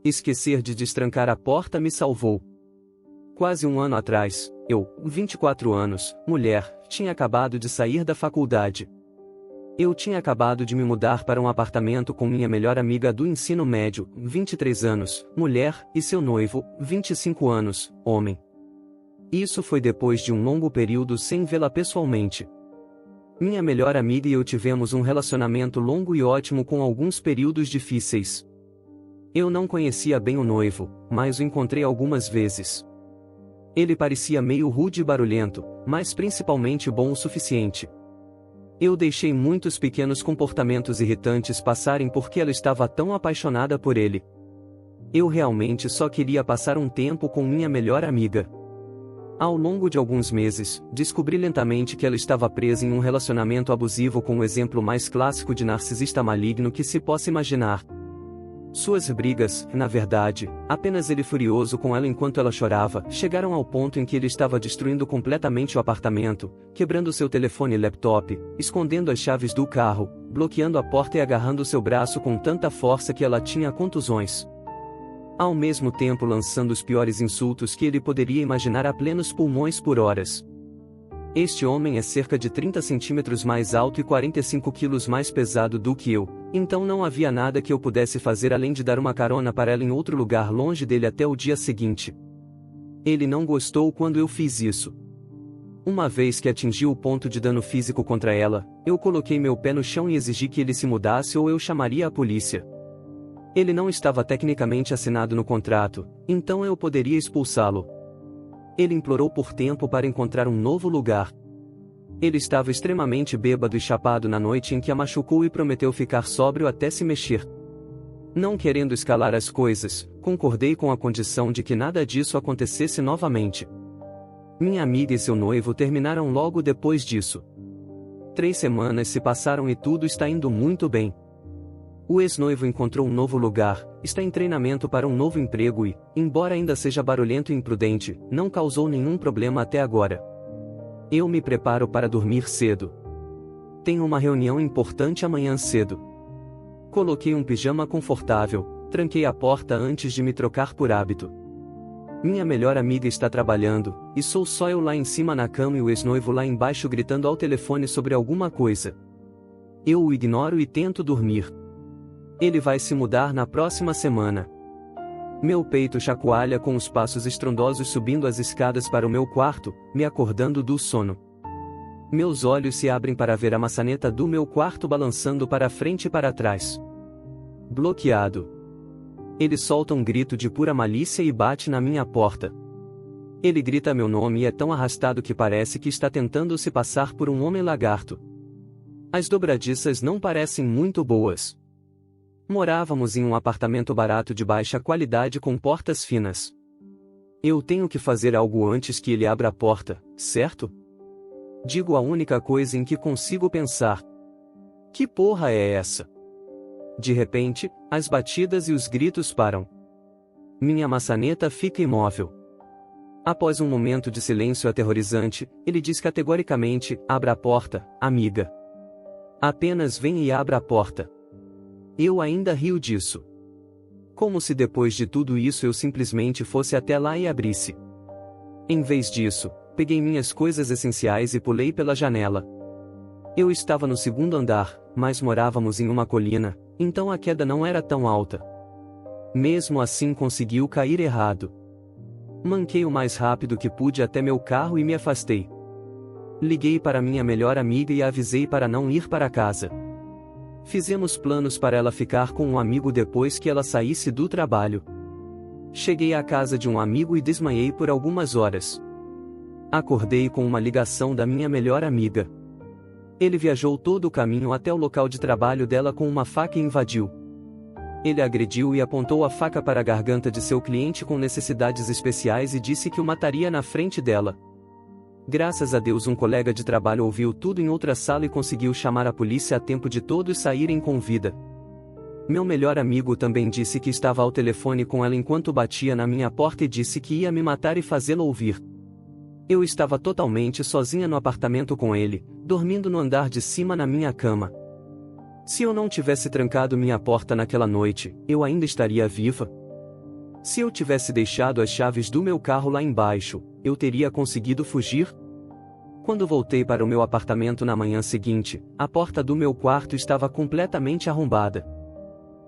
Esquecer de destrancar a porta me salvou. Quase um ano atrás, eu, 24 anos, mulher, tinha acabado de sair da faculdade. Eu tinha acabado de me mudar para um apartamento com minha melhor amiga do ensino médio, 23 anos, mulher, e seu noivo, 25 anos, homem. Isso foi depois de um longo período sem vê-la pessoalmente. Minha melhor amiga e eu tivemos um relacionamento longo e ótimo com alguns períodos difíceis. Eu não conhecia bem o noivo, mas o encontrei algumas vezes. Ele parecia meio rude e barulhento, mas principalmente bom o suficiente. Eu deixei muitos pequenos comportamentos irritantes passarem porque ela estava tão apaixonada por ele. Eu realmente só queria passar um tempo com minha melhor amiga. Ao longo de alguns meses, descobri lentamente que ela estava presa em um relacionamento abusivo com o exemplo mais clássico de narcisista maligno que se possa imaginar. Suas brigas, na verdade, apenas ele furioso com ela enquanto ela chorava, chegaram ao ponto em que ele estava destruindo completamente o apartamento, quebrando seu telefone e laptop, escondendo as chaves do carro, bloqueando a porta e agarrando seu braço com tanta força que ela tinha contusões. Ao mesmo tempo lançando os piores insultos que ele poderia imaginar a plenos pulmões por horas. Este homem é cerca de 30 centímetros mais alto e 45 quilos mais pesado do que eu, então não havia nada que eu pudesse fazer além de dar uma carona para ela em outro lugar longe dele até o dia seguinte. Ele não gostou quando eu fiz isso. Uma vez que atingi o ponto de dano físico contra ela, eu coloquei meu pé no chão e exigi que ele se mudasse ou eu chamaria a polícia. Ele não estava tecnicamente assinado no contrato, então eu poderia expulsá-lo. Ele implorou por tempo para encontrar um novo lugar. Ele estava extremamente bêbado e chapado na noite em que a machucou e prometeu ficar sóbrio até se mexer. Não querendo escalar as coisas, concordei com a condição de que nada disso acontecesse novamente. Minha amiga e seu noivo terminaram logo depois disso. 3 semanas se passaram e tudo está indo muito bem. O ex-noivo encontrou um novo lugar, está em treinamento para um novo emprego e, embora ainda seja barulhento e imprudente, não causou nenhum problema até agora. Eu me preparo para dormir cedo. Tenho uma reunião importante amanhã cedo. Coloquei um pijama confortável, tranquei a porta antes de me trocar por hábito. Minha melhor amiga está trabalhando, e sou só eu lá em cima na cama e o ex-noivo lá embaixo gritando ao telefone sobre alguma coisa. Eu o ignoro e tento dormir. Ele vai se mudar na próxima semana. Meu peito chacoalha com os passos estrondosos subindo as escadas para o meu quarto, me acordando do sono. Meus olhos se abrem para ver a maçaneta do meu quarto balançando para frente e para trás. Bloqueado. Ele solta um grito de pura malícia e bate na minha porta. Ele grita meu nome e é tão arrastado que parece que está tentando se passar por um homem lagarto. As dobradiças não parecem muito boas. Morávamos em um apartamento barato de baixa qualidade com portas finas. Eu tenho que fazer algo antes que ele abra a porta, certo? Digo a única coisa em que consigo pensar. Que porra é essa? De repente, as batidas e os gritos param. Minha maçaneta fica imóvel. Após um momento de silêncio aterrorizante, ele diz categoricamente: abra a porta, amiga. Apenas venha e abra a porta. Eu ainda rio disso. Como se depois de tudo isso eu simplesmente fosse até lá e abrisse. Em vez disso, peguei minhas coisas essenciais e pulei pela janela. Eu estava no 2º andar, mas morávamos em uma colina, então a queda não era tão alta. Mesmo assim conseguiu cair errado. Manquei o mais rápido que pude até meu carro e me afastei. Liguei para minha melhor amiga e a avisei para não ir para casa. Fizemos planos para ela ficar com um amigo depois que ela saísse do trabalho. Cheguei à casa de um amigo e desmaiei por algumas horas. Acordei com uma ligação da minha melhor amiga. Ele viajou todo o caminho até o local de trabalho dela com uma faca e invadiu. Ele agrediu e apontou a faca para a garganta de seu cliente com necessidades especiais e disse que o mataria na frente dela. Graças a Deus um colega de trabalho ouviu tudo em outra sala e conseguiu chamar a polícia a tempo de todos saírem com vida. Meu melhor amigo também disse que estava ao telefone com ela enquanto batia na minha porta e disse que ia me matar e fazê-la ouvir. Eu estava totalmente sozinha no apartamento com ele, dormindo no andar de cima na minha cama. Se eu não tivesse trancado minha porta naquela noite, eu ainda estaria viva? Se eu tivesse deixado as chaves do meu carro lá embaixo, eu teria conseguido fugir? Quando voltei para o meu apartamento na manhã seguinte, a porta do meu quarto estava completamente arrombada.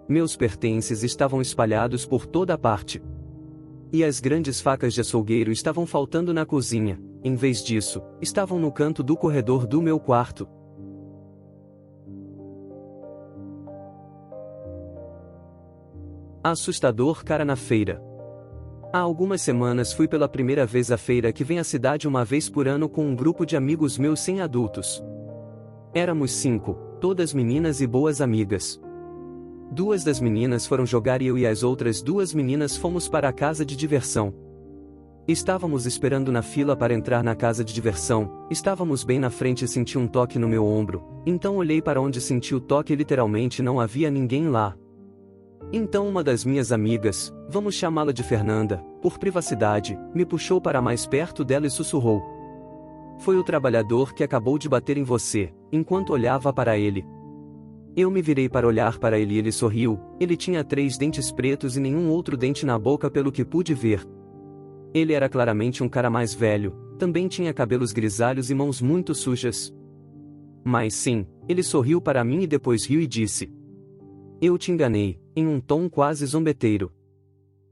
Meus pertences estavam espalhados por toda parte. E as grandes facas de açougueiro estavam faltando na cozinha, em vez disso, estavam no canto do corredor do meu quarto. Assustador cara na feira. Há algumas semanas fui pela primeira vez à feira que vem à cidade uma vez por ano com um grupo de amigos meus sem adultos. Éramos 5, todas meninas e boas amigas. 2 das meninas foram jogar e eu e as outras 2 meninas fomos para a casa de diversão. Estávamos esperando na fila para entrar na casa de diversão, estávamos bem na frente e senti um toque no meu ombro, então olhei para onde senti o toque e literalmente não havia ninguém lá. Então uma das minhas amigas, vamos chamá-la de Fernanda, por privacidade, me puxou para mais perto dela e sussurrou: "Foi o trabalhador que acabou de bater em você", enquanto olhava para ele. Eu me virei para olhar para ele e ele sorriu. Ele tinha 3 dentes pretos e nenhum outro dente na boca pelo que pude ver. Ele era claramente um cara mais velho, também tinha cabelos grisalhos e mãos muito sujas. Mas sim, ele sorriu para mim e depois riu e disse: "Eu te enganei", em um tom quase zombeteiro.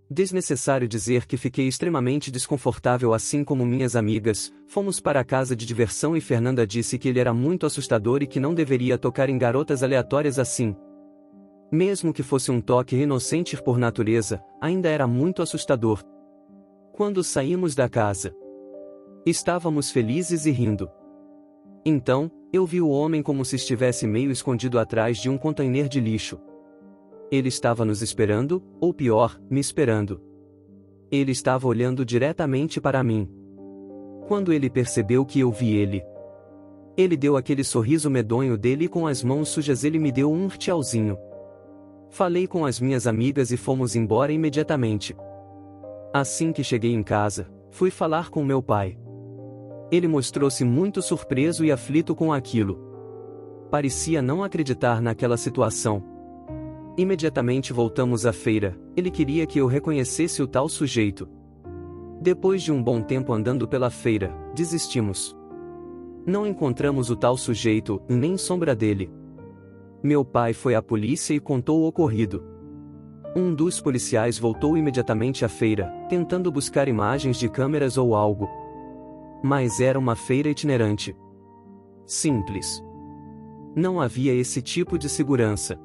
Desnecessário dizer que fiquei extremamente desconfortável assim como minhas amigas. Fomos para a casa de diversão e Fernanda disse que ele era muito assustador e que não deveria tocar em garotas aleatórias assim. Mesmo que fosse um toque inocente por natureza, ainda era muito assustador. Quando saímos da casa, estávamos felizes e rindo. Então, eu vi o homem como se estivesse meio escondido atrás de um container de lixo. Ele estava nos esperando, ou pior, me esperando. Ele estava olhando diretamente para mim. Quando ele percebeu que eu vi ele deu aquele sorriso medonho dele e com as mãos sujas ele me deu um tchauzinho. Falei com as minhas amigas e fomos embora imediatamente. Assim que cheguei em casa, fui falar com meu pai. Ele mostrou-se muito surpreso e aflito com aquilo. Parecia não acreditar naquela situação. Imediatamente voltamos à feira, ele queria que eu reconhecesse o tal sujeito. Depois de um bom tempo andando pela feira, desistimos. Não encontramos o tal sujeito, nem sombra dele. Meu pai foi à polícia e contou o ocorrido. Um dos policiais voltou imediatamente à feira, tentando buscar imagens de câmeras ou algo. Mas era uma feira itinerante. Simples. Não havia esse tipo de segurança.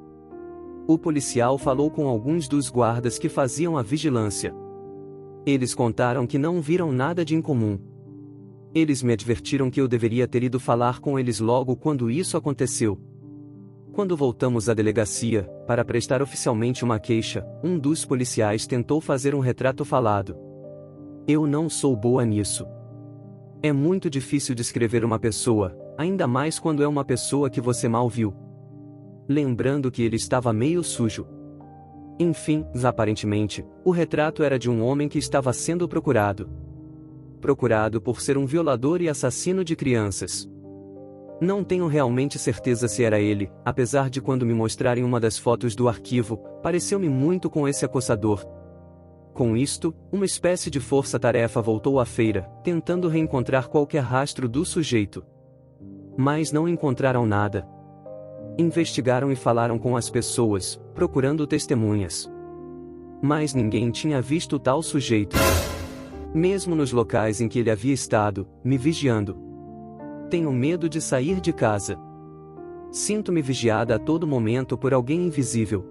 O policial falou com alguns dos guardas que faziam a vigilância. Eles contaram que não viram nada de incomum. Eles me advertiram que eu deveria ter ido falar com eles logo quando isso aconteceu. Quando voltamos à delegacia, para prestar oficialmente uma queixa, um dos policiais tentou fazer um retrato falado. Eu não sou boa nisso. É muito difícil descrever uma pessoa, ainda mais quando é uma pessoa que você mal viu. Lembrando que ele estava meio sujo. Enfim, aparentemente, o retrato era de um homem que estava sendo procurado. Procurado por ser um violador e assassino de crianças. Não tenho realmente certeza se era ele, apesar de quando me mostrarem uma das fotos do arquivo, pareceu-me muito com esse acossador. Com isto, uma espécie de força-tarefa voltou à feira, tentando reencontrar qualquer rastro do sujeito. Mas não encontraram nada. Investigaram e falaram com as pessoas, procurando testemunhas. Mas ninguém tinha visto tal sujeito. Mesmo nos locais em que ele havia estado, me vigiando. Tenho medo de sair de casa. Sinto-me vigiada a todo momento por alguém invisível.